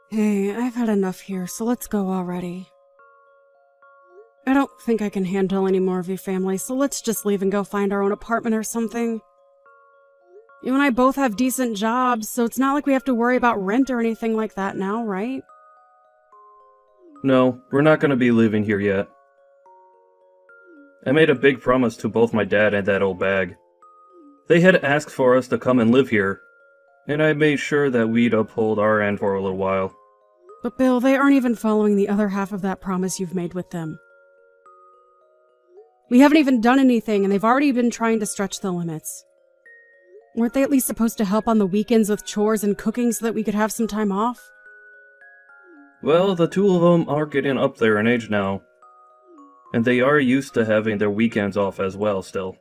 Hey, I've had enough here, so let's go already. I don't think I can handle any more of your family, so let's just leave and go find our own apartment or something. You and I both have decent jobs, so it's not like we have to worry about rent or anything like that now, right? No, we're not gonna be living here yet. I made a big promise to both my dad and that old bag. They had asked for us to come and live here, and I made sure that we'd uphold our end for a little while. But Bill, they aren't even following the other half of that promise you've made with them. We haven't even done anything, and they've already been trying to stretch the limits. Weren't they at least supposed to help on the weekends with chores and cooking so that we could have some time off? Well, the two of them are getting up there in age now, and they are used to having their weekends off as well still.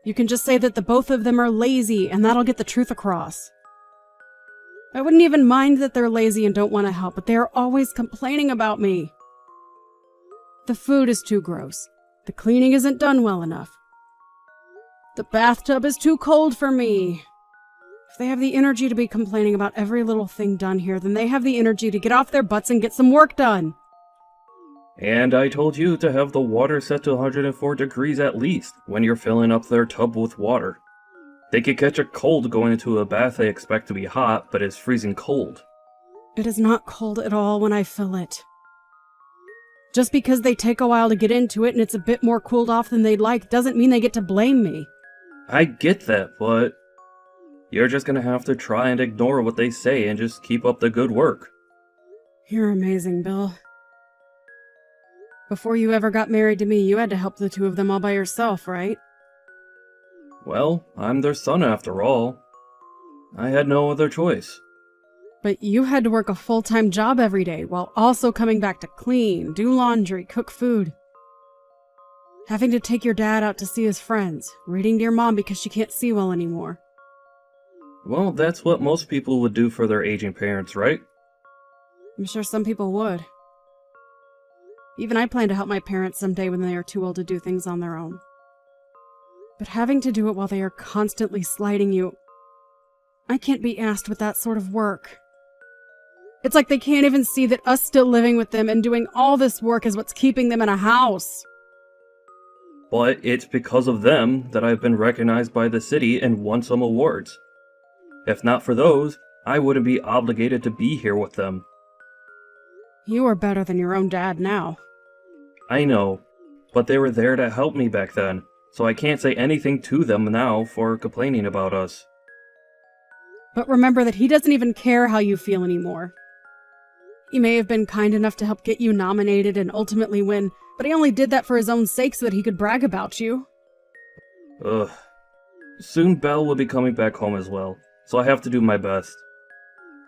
You can just say that the both of them are lazy, and that'll get the truth across. I wouldn't even mind that they're lazy and don't want to help, but they are always complaining about me. The food is too gross. The cleaning isn't done well enough. The bathtub is too cold for me. If they have the energy to be complaining about every little thing done here, then they have the energy to get off their butts and get some work done. And I told you to have the water set to 104 degrees at least when you're filling up their tub with water. They could catch a cold going into a bath they expect to be hot, but is freezing cold. It is not cold at all when I fill it. Just because they take a while to get into it and it's a bit more cooled off than they'd like doesn't mean they get to blame me. I get that, but you're just gonna have to try and ignore what they say and just keep up the good work. You're amazing, Bill. Before you ever got married to me, you had to help the two of them all by yourself, right? Well, I'm their son after all. I had no other choice. But you had to work a full-time job every day while also coming back to clean, do laundry, cook food. Having to take your dad out to see his friends, reading to your mom because she can't see well anymore. Well, that's what most people would do for their aging parents, right? I'm sure some people would. Even I plan to help my parents someday when they are too old to do things on their own. But having to do it while they are constantly slighting you, I can't be asked with that sort of work. It's like they can't even see that us still living with them and doing all this work is what's keeping them in a house. But it's because of them that I've been recognized by the city and won some awards. If not for those, I wouldn't be obligated to be here with them. You are better than your own dad now. I know, but they were there to help me back then, so I can't say anything to them now for complaining about us. But remember that he doesn't even care how you feel anymore. He may have been kind enough to help get you nominated and ultimately win, but he only did that for his own sake so that he could brag about you. Ugh. Soon Belle will be coming back home as well, so I have to do my best.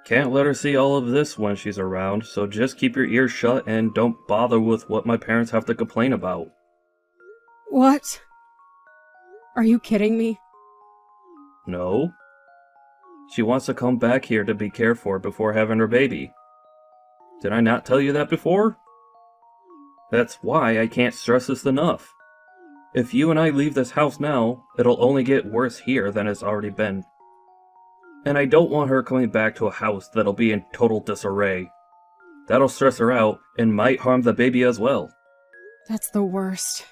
Can't let her see all of this when she's around, so just keep your ears shut and don't bother with what my parents have to complain about. What? Are you kidding me? No. She wants to come back here to be cared for before having her baby. Did I not tell you that before? That's why I can't stress this enough. If you and I leave this house now, it'll only get worse here than it's already been. And I don't want her coming back to a house that'll be in total disarray. That'll stress her out and might harm the baby as well. That's the worst.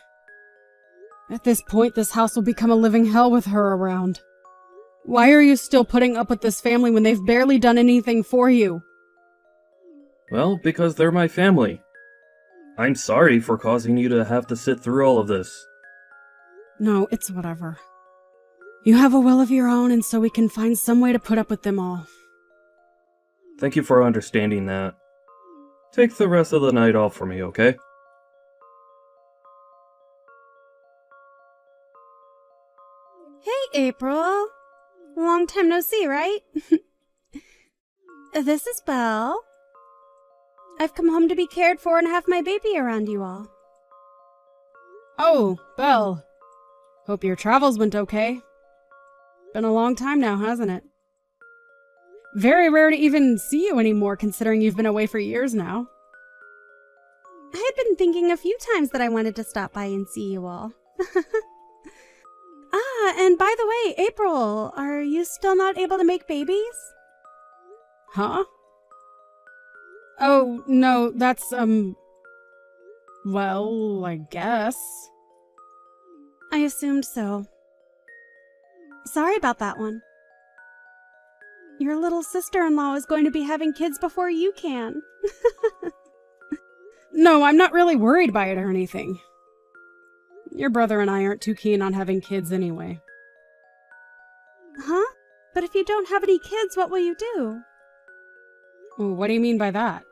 At this point, this house will become a living hell with her around. Why are you still putting up with this family when they've barely done anything for you? Well, because they're my family. I'm sorry for causing you to have to sit through all of this. No, it's whatever. You have a will of your own, and so we can find some way to put up with them all. Thank you for understanding that. Take the rest of the night off for me, okay? Hey, April. Long time no see, right? This is Belle. I've come home to be cared for and have my baby around you all. Oh, Belle. Hope your travels went okay. Been a long time now, hasn't it? Very rare to even see you anymore, considering you've been away for years now. I had been thinking a few times that I wanted to stop by and see you all. And by the way, April, are you still not able to make babies? Huh? Oh, no, that's, well, I guess. I assumed so. Sorry about that one. Your little sister-in-law is going to be having kids before you can. No, I'm not really worried by it or anything. Your brother and I aren't too keen on having kids anyway. Huh? But if you don't have any kids, what will you do? Well, what do you mean by that?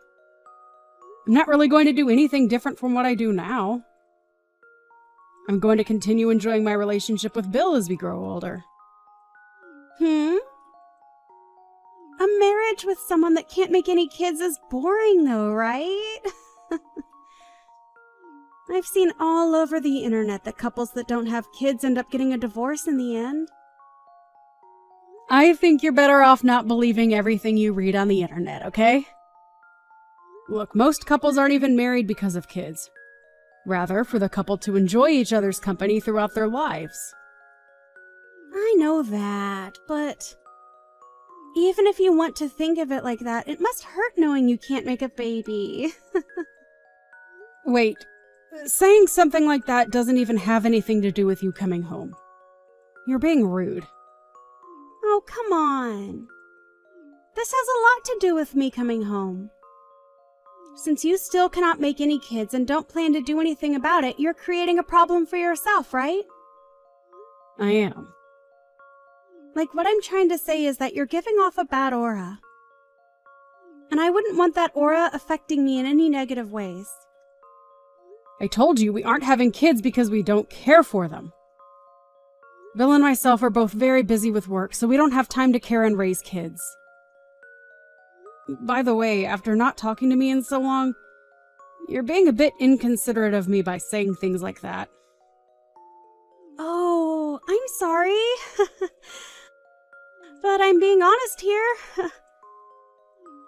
I'm not really going to do anything different from what I do now. I'm going to continue enjoying my relationship with Bill as we grow older. A marriage with someone that can't make any kids is boring though, right? I've seen all over the internet that couples that don't have kids end up getting a divorce in the end. I think you're better off not believing everything you read on the internet, okay? Look, most couples aren't even married because of kids. Rather, for the couple to enjoy each other's company throughout their lives. I know that, but even if you want to think of it like that, it must hurt knowing you can't make a baby. Wait, saying something like that doesn't even have anything to do with you coming home. You're being rude. Oh, come on. This has a lot to do with me coming home. Since you still cannot make any kids and don't plan to do anything about it, you're creating a problem for yourself, right? I am. Like, what I'm trying to say is that you're giving off a bad aura. And I wouldn't want that aura affecting me in any negative ways. I told you we aren't having kids because we don't care for them. Bill and myself are both very busy with work, so we don't have time to care and raise kids. By the way, after not talking to me in so long, you're being a bit inconsiderate of me by saying things like that. Oh, I'm sorry. But I'm being honest here.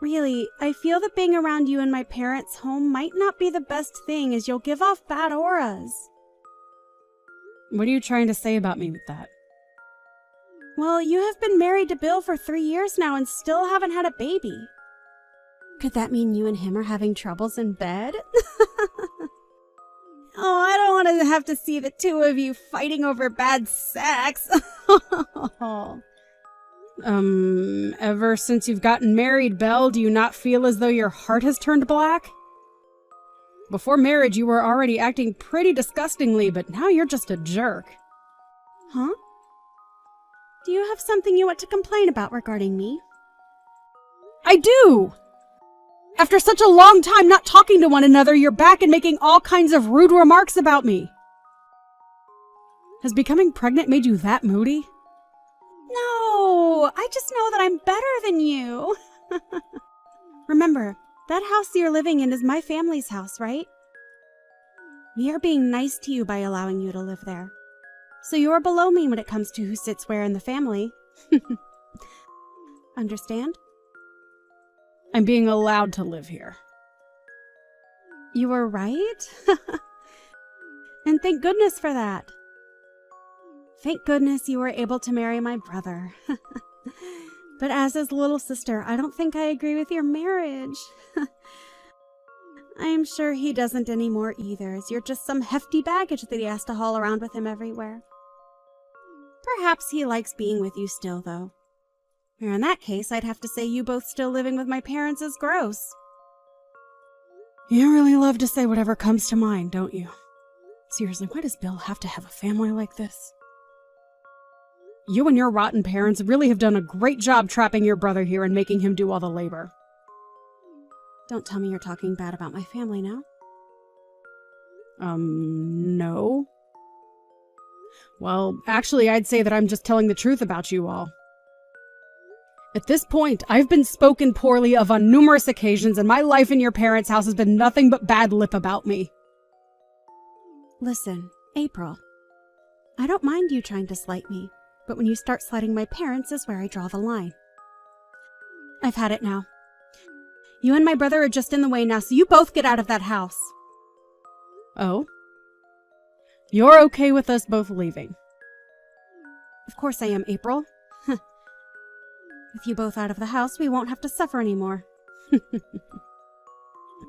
Really, I feel that being around you in my parents' home might not be the best thing, as you'll give off bad auras. What are you trying to say about me with that? Well, you have been married to Bill for 3 years now and still haven't had a baby. Could that mean you and him are having troubles in bed? Oh, I don't want to have to see the two of you fighting over bad sex. Ever since you've gotten married, Belle, do you not feel as though your heart has turned black? Before marriage, you were already acting pretty disgustingly, but now you're just a jerk. Huh? Do you have something you want to complain about regarding me? I do! After such a long time not talking to one another, you're back and making all kinds of rude remarks about me. Has becoming pregnant made you that moody? No, I just know that I'm better than you. Remember, that house you're living in is my family's house, right? We are being nice to you by allowing you to live there. So you're below me when it comes to who sits where in the family. Understand? I'm being allowed to live here. You were right. And thank goodness for that. Thank goodness you were able to marry my brother. But as his little sister, I don't think I agree with your marriage. I'm sure he doesn't anymore either, as you're just some hefty baggage that he has to haul around with him everywhere. Perhaps he likes being with you still, though. Or in that case, I'd have to say you both still living with my parents is gross. You really love to say whatever comes to mind, don't you? Seriously, why does Bill have to have a family like this? You and your rotten parents really have done a great job trapping your brother here and making him do all the labor. Don't tell me you're talking bad about my family now. No. Well, actually, I'd say that I'm just telling the truth about you all. At this point, I've been spoken poorly of on numerous occasions, and my life in your parents' house has been nothing but bad lip about me. Listen, April. I don't mind you trying to slight me, but when you start slighting my parents is where I draw the line. I've had it now. You and my brother are just in the way now, so you both get out of that house. Oh? You're okay with us both leaving? Of course I am, April. With you both out of the house, we won't have to suffer anymore.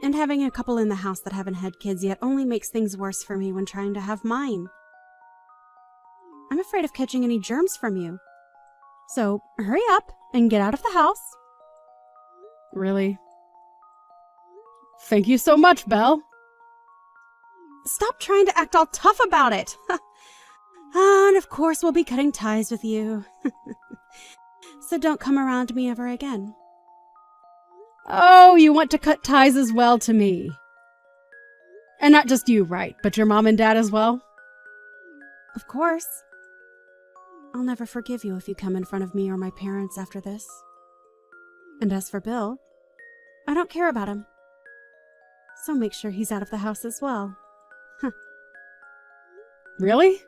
And having a couple in the house that haven't had kids yet only makes things worse for me when trying to have mine. I'm afraid of catching any germs from you. So, hurry up and get out of the house. Really? Thank you so much, Belle. Stop trying to act all tough about it. And of course we'll be cutting ties with you. So don't come around me ever again. Oh, you want to cut ties as well to me. And not just you, right, but your mom and dad as well? Of course. I'll never forgive you if you come in front of me or my parents after this. And as for Bill, I don't care about him. So make sure he's out of the house as well. Really?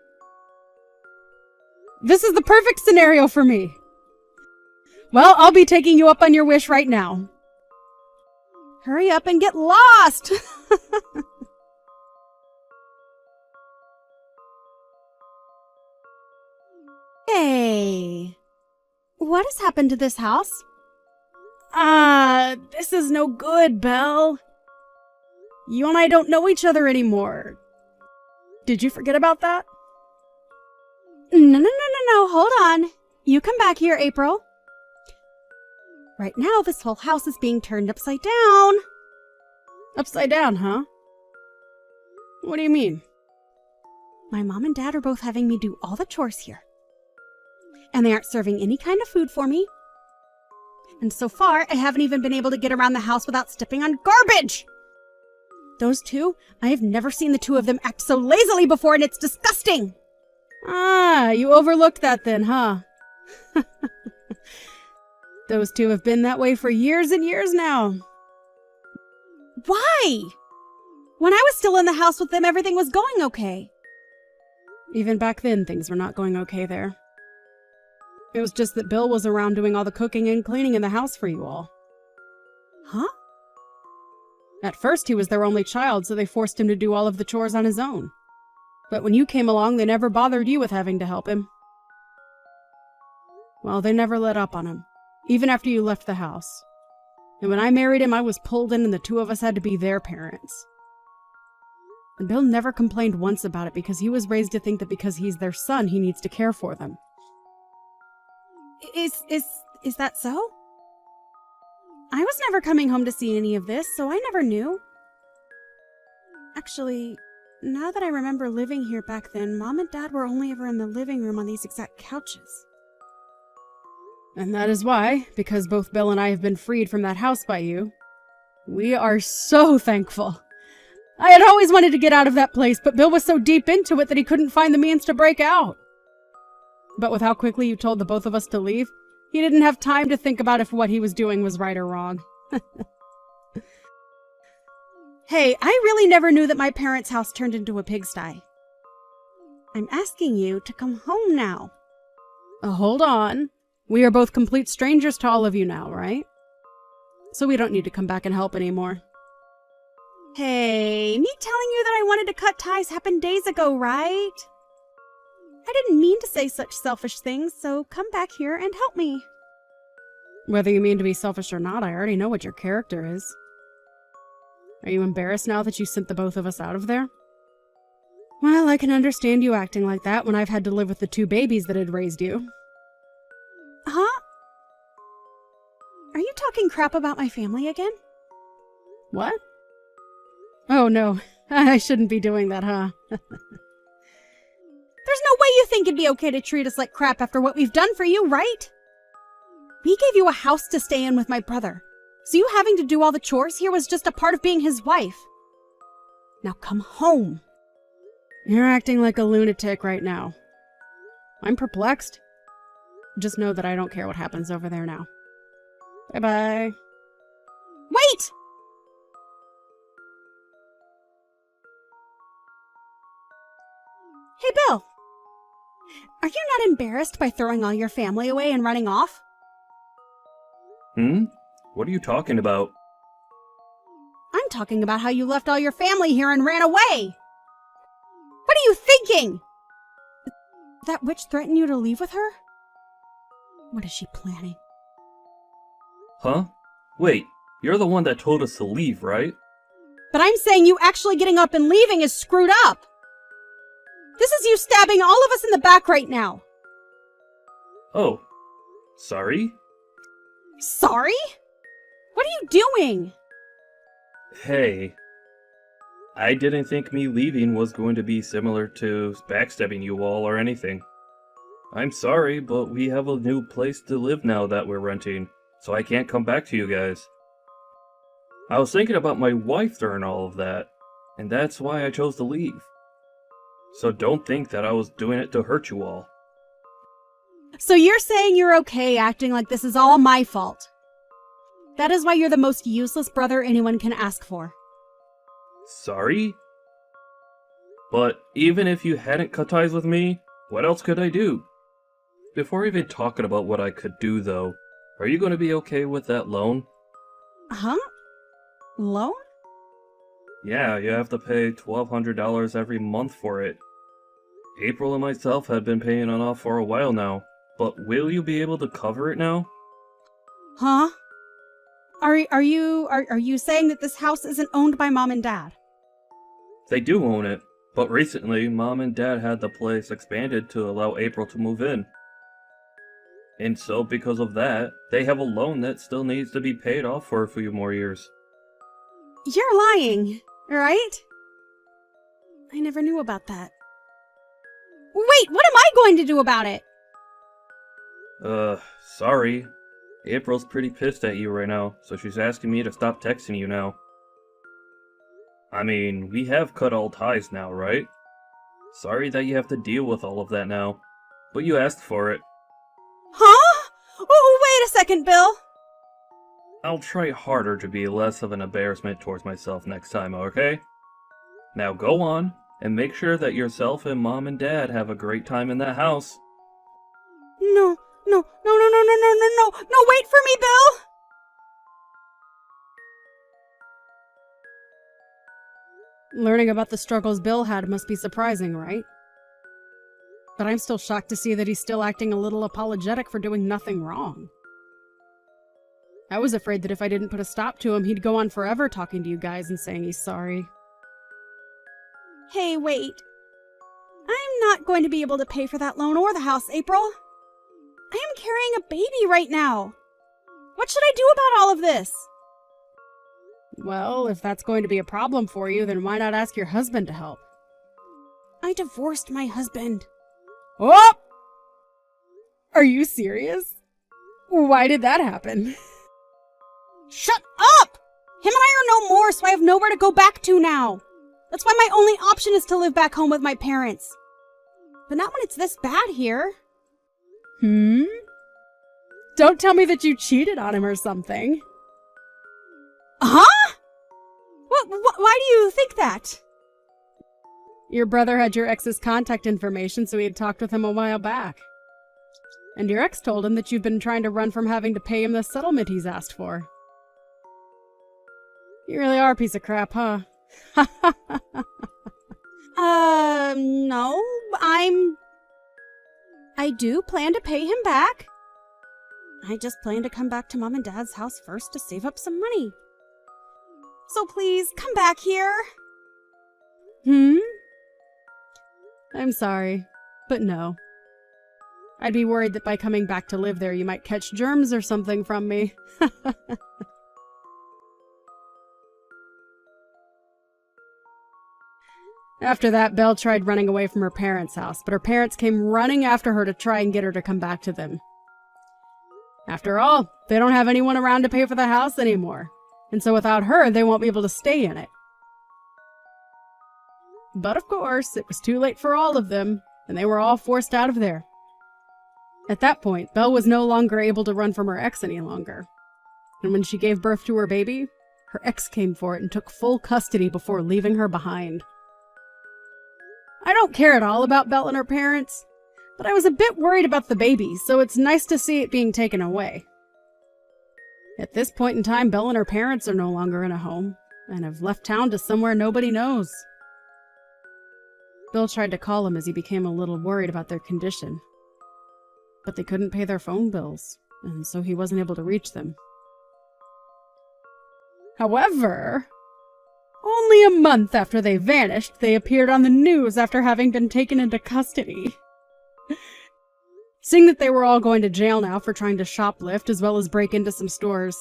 This is the perfect scenario for me. Well, I'll be taking you up on your wish right now. Hurry up and get lost! Hey, what has happened to this house? This is no good, Belle. You and I don't know each other anymore. Did you forget about that? No, hold on. You come back here, April. Right now, this whole house is being turned upside down. Upside down, huh? What do you mean? My mom and dad are both having me do all the chores here. And they aren't serving any kind of food for me. And so far, I haven't even been able to get around the house without stepping on garbage. Those two, I have never seen the two of them act so lazily before, and it's disgusting. You overlooked that then, huh? Those two have been that way for years and years now. Why? When I was still in the house with them, everything was going okay. Even back then, things were not going okay there. It was just that Bill was around doing all the cooking and cleaning in the house for you all. Huh? At first, he was their only child, so they forced him to do all of the chores on his own. But when you came along, they never bothered you with having to help him. Well, they never let up on him, even after you left the house. And when I married him, I was pulled in and the two of us had to be their parents. And Bill never complained once about it because he was raised to think that because he's their son, he needs to care for them. Is that so? I was never coming home to see any of this, so I never knew. Actually, now that I remember living here back then, Mom and Dad were only ever in the living room on these exact couches. And that is why, because both Bill and I have been freed from that house by you, we are so thankful. I had always wanted to get out of that place, but Bill was so deep into it that he couldn't find the means to break out. But with how quickly you told the both of us to leave, he didn't have time to think about if what he was doing was right or wrong. Hey, I really never knew that my parents' house turned into a pigsty. I'm asking you to come home now. Hold on. We are both complete strangers to all of you now, right? So we don't need to come back and help anymore. Hey, me telling you that I wanted to cut ties happened days ago, right? I didn't mean to say such selfish things, so come back here and help me. Whether you mean to be selfish or not, I already know what your character is. Are you embarrassed now that you sent the both of us out of there? Well, I can understand you acting like that when I've had to live with the two babies that had raised you. Huh? Are you talking crap about my family again? What? Oh no, I shouldn't be doing that, huh? There's no way you think it'd be okay to treat us like crap after what we've done for you, right? We gave you a house to stay in with my brother, so you having to do all the chores here was just a part of being his wife. Now come home. You're acting like a lunatic right now. I'm perplexed. Just know that I don't care what happens over there now. Bye-bye. Wait! Hey, Bill. Are you not embarrassed by throwing all your family away and running off? What are you talking about? I'm talking about how you left all your family here and ran away. What are you thinking? Did that witch threaten you to leave with her? What is she planning? Huh? Wait, you're the one that told us to leave, right? But I'm saying you actually getting up and leaving is screwed up. This is you stabbing all of us in the back right now. Oh, sorry? Sorry? What are you doing? Hey, I didn't think me leaving was going to be similar to backstabbing you all or anything. I'm sorry, but we have a new place to live now that we're renting, so I can't come back to you guys. I was thinking about my wife during all of that, and that's why I chose to leave. So don't think that I was doing it to hurt you all. So you're saying you're okay acting like this is all my fault? That is why you're the most useless brother anyone can ask for. Sorry? But even if you hadn't cut ties with me, what else could I do? Before even talking about what I could do, though, are you going to be okay with that loan? Huh? Loan? Yeah, you have to pay $1,200 every month for it. April and myself have been paying it off for a while now, but will you be able to cover it now? Huh? Are you saying that this house isn't owned by Mom and Dad? They do own it, but recently Mom and Dad had the place expanded to allow April to move in. And so because of that, they have a loan that still needs to be paid off for a few more years. You're lying, right? I never knew about that. Wait, what am I going to do about it? Sorry. April's pretty pissed at you right now, so she's asking me to stop texting you now. I mean, we have cut all ties now, right? Sorry that you have to deal with all of that now, but you asked for it. Huh? Oh, wait a second, Bill. I'll try harder to be less of an embarrassment towards myself next time, okay? Now go on, and make sure that yourself and Mom and Dad have a great time in that house. No, wait for me, Bill! Learning about the struggles Bill had must be surprising, right? But I'm still shocked to see that he's still acting a little apologetic for doing nothing wrong. I was afraid that if I didn't put a stop to him, he'd go on forever talking to you guys and saying he's sorry. Hey, wait. I'm not going to be able to pay for that loan or the house, April. I am carrying a baby right now. What should I do about all of this? Well, if that's going to be a problem for you, then why not ask your husband to help? I divorced my husband. Oh! Are you serious? Why did that happen? Shut up! Him and I are no more, so I have nowhere to go back to now. That's why my only option is to live back home with my parents. But not when it's this bad here. Don't tell me that you cheated on him or something. Huh? Why do you think that? Your brother had your ex's contact information, so he had talked with him a while back. And your ex told him that you've been trying to run from having to pay him the settlement he's asked for. You really are a piece of crap, huh? No, I do plan to pay him back. I just plan to come back to Mom and Dad's house first to save up some money. So please, come back here. I'm sorry, but no. I'd be worried that by coming back to live there, you might catch germs or something from me. After that, Belle tried running away from her parents' house, but her parents came running after her to try and get her to come back to them. After all, they don't have anyone around to pay for the house anymore, and so without her, they won't be able to stay in it. But of course, it was too late for all of them, and they were all forced out of there. At that point, Belle was no longer able to run from her ex any longer. And when she gave birth to her baby, her ex came for it and took full custody before leaving her behind. I don't care at all about Belle and her parents, but I was a bit worried about the baby, so it's nice to see it being taken away. At this point in time, Belle and her parents are no longer in a home, and have left town to somewhere nobody knows. Bill tried to call him as he became a little worried about their condition. But they couldn't pay their phone bills, and so he wasn't able to reach them. However... Oh only a month after they vanished, they appeared on the news after having been taken into custody. Seeing that they were all going to jail now for trying to shoplift as well as break into some stores,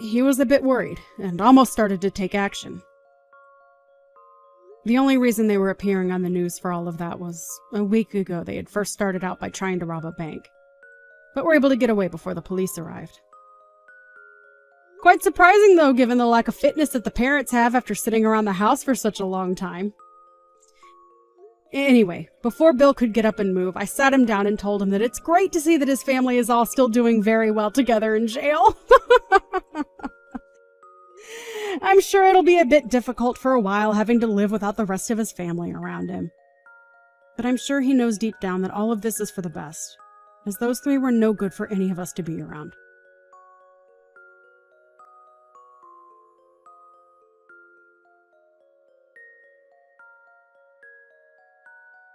he was a bit worried and almost started to take action. The only reason they were appearing on the news for all of that was a week ago they had first started out by trying to rob a bank, but were able to get away before the police arrived. Quite surprising though, given the lack of fitness that the parents have after sitting around the house for such a long time. Anyway, before Bill could get up and move, I sat him down and told him that it's great to see that his family is all still doing very well together in jail. I'm sure it'll be a bit difficult for a while having to live without the rest of his family around him. But I'm sure he knows deep down that all of this is for the best, as those three were no good for any of us to be around.